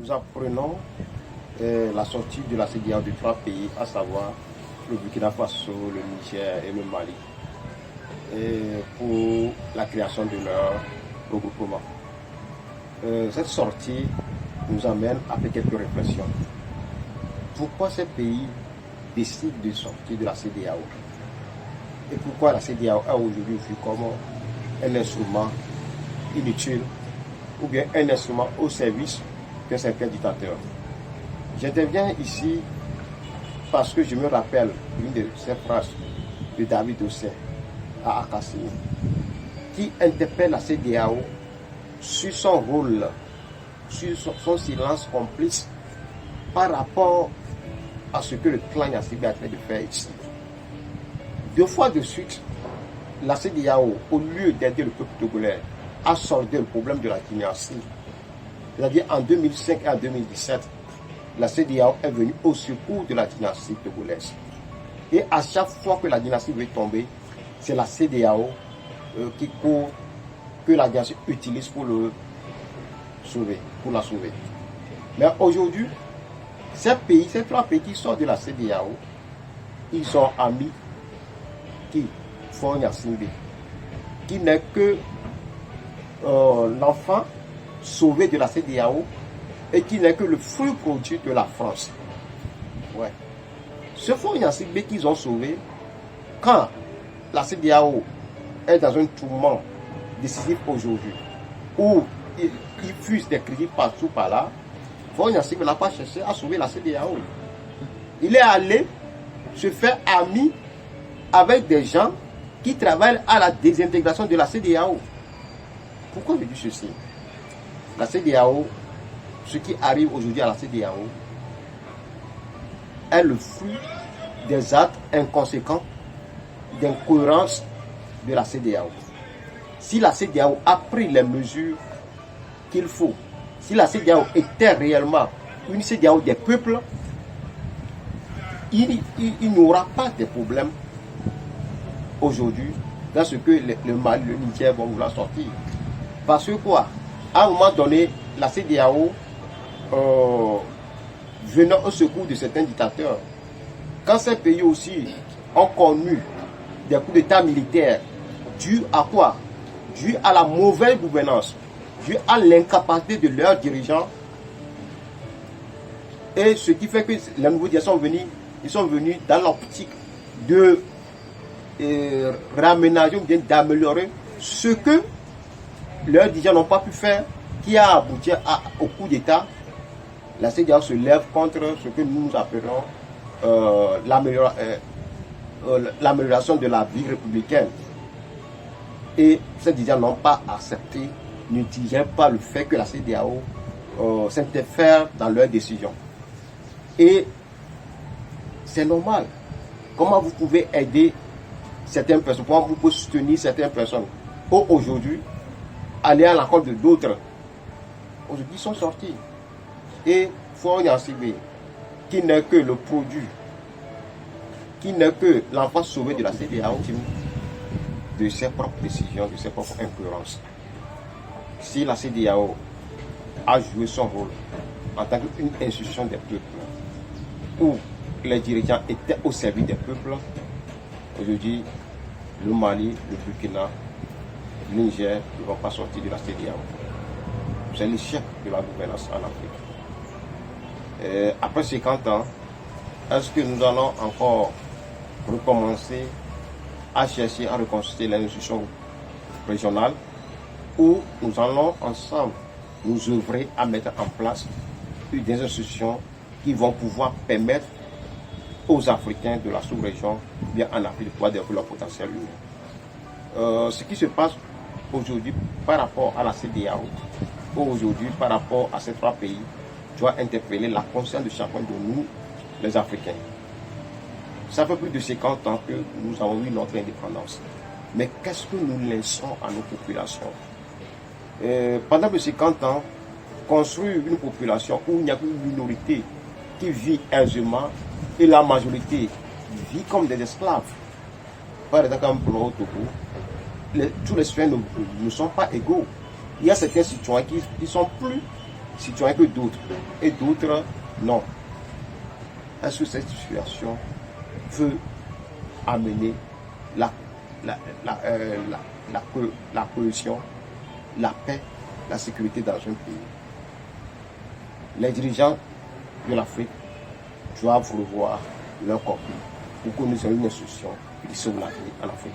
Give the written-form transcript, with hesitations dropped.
Nous apprenons la sortie de la CEDEAO de 3 pays, à savoir le Burkina Faso, le Niger et le Mali, pour la création de leur regroupement. Cette sortie nous amène à faire quelques réflexions. Pourquoi ces pays décident de sortir de la CEDEAO? Et pourquoi la CEDEAO est aujourd'hui vue comme un instrument inutile ou bien un instrument au service d'un certain dictateur? J'interviens ici parce que je me rappelle une de ces phrases de David Hussein à Akassini, qui interpelle la CEDEAO sur son rôle, sur son silence complice par rapport à ce que le clan Yassib est en train de faire ici. 2 fois de suite, la CEDEAO, au lieu d'aider le peuple togolais à solder le problème de la dynastie, c'est-à-dire en 2005 et en 2017, la CEDEAO est venue au secours de la dynastie togolaise. Et à chaque fois que la dynastie veut tomber, c'est la CEDEAO que la dynastie utilise pour le sauver, pour la sauver. Mais aujourd'hui, ces 3 pays qui sortent de la CEDEAO, ils sont amis qui font Gnassingbé, qui n'est que l'enfant sauvé de la CEDEAO et qui n'est que le fruit produit de la France. Ouais. Ce fonds Gnassingbé qu'ils ont sauvé, quand la CEDEAO est dans un tourment décisif aujourd'hui, où il fuse des critiques partout par là, fonds Gnassingbé n'a pas cherché à sauver la CEDEAO. Il est allé se faire ami avec des gens qui travaillent à la désintégration de la CEDEAO. Pourquoi je dis ceci? La CEDEAO, ce qui arrive aujourd'hui à la CEDEAO, est le fruit des actes inconséquents d'incohérence de la CEDEAO. Si la CEDEAO a pris les mesures qu'il faut, si la CEDEAO était réellement une CEDEAO des peuples, il n'y aura pas de problème aujourd'hui dans ce que le Mali, le Niger vont vouloir sortir. Parce que quoi? À un moment donné, la CEDEAO venant au secours de certains dictateurs, quand ces pays aussi ont connu des coups d'état militaires dus à quoi? Dû à la mauvaise gouvernance, dû à l'incapacité de leurs dirigeants. Et ce qui fait que les nouveaux dirigeants sont venus dans l'optique de raménager ou bien d'améliorer ce que leurs dirigeants n'ont pas pu faire, qui a abouti au coup d'État. La CEDEAO se lève contre ce que nous appelons l'amélioration de la vie républicaine. Et ces dirigeants n'ont pas accepté, ne digèrent pas le fait que la CEDEAO s'interfère dans leurs décisions. Et c'est normal. Comment vous pouvez aider certaines personnes, comment vous pouvez soutenir certaines personnes aujourd'hui, aller à l'encontre de d'autres? Aujourd'hui, ils sont sortis. Et Faure Gnassingbé, qui n'est que le produit, qui n'est que l'enfant sauvé de la CEDEAO, de ses propres décisions, de ses propres incohérences. Si la CEDEAO a joué son rôle en tant qu'une institution des peuples, où les dirigeants étaient au service des peuples, aujourd'hui, le Mali, le Burkina, le Niger ne vont pas sortir de la CEDEAO. C'est l'échec de la gouvernance en Afrique. Après 50 ans, est-ce que nous allons encore recommencer à chercher à reconstruire l'institution régionale, ou nous allons ensemble nous œuvrer à mettre en place des institutions qui vont pouvoir permettre aux Africains de la sous-région, bien en Afrique, de pouvoir développer leur potentiel humain. Ce qui se passe aujourd'hui par rapport à la CEDEAO, ou aujourd'hui par rapport à ces 3 pays, doit interpeller la conscience de chacun de nous, les Africains. Ça fait plus de 50 ans que nous avons eu notre indépendance. Mais qu'est-ce que nous laissons à nos populations? Pendant plus de 50 ans, construire une population où il n'y a qu'une minorité qui vit aisément et la majorité vit comme des esclaves. Par exemple, pour au Togo, tous les citoyens ne sont pas égaux. Il y a certains citoyens qui sont plus citoyens que d'autres. Et d'autres, non. Est-ce que cette situation veut amener la cohésion, la paix, la sécurité dans un pays? Les dirigeants de l'Afrique doivent revoir leur contenu pour que nous ayons une institution qui sauve la vie en Afrique.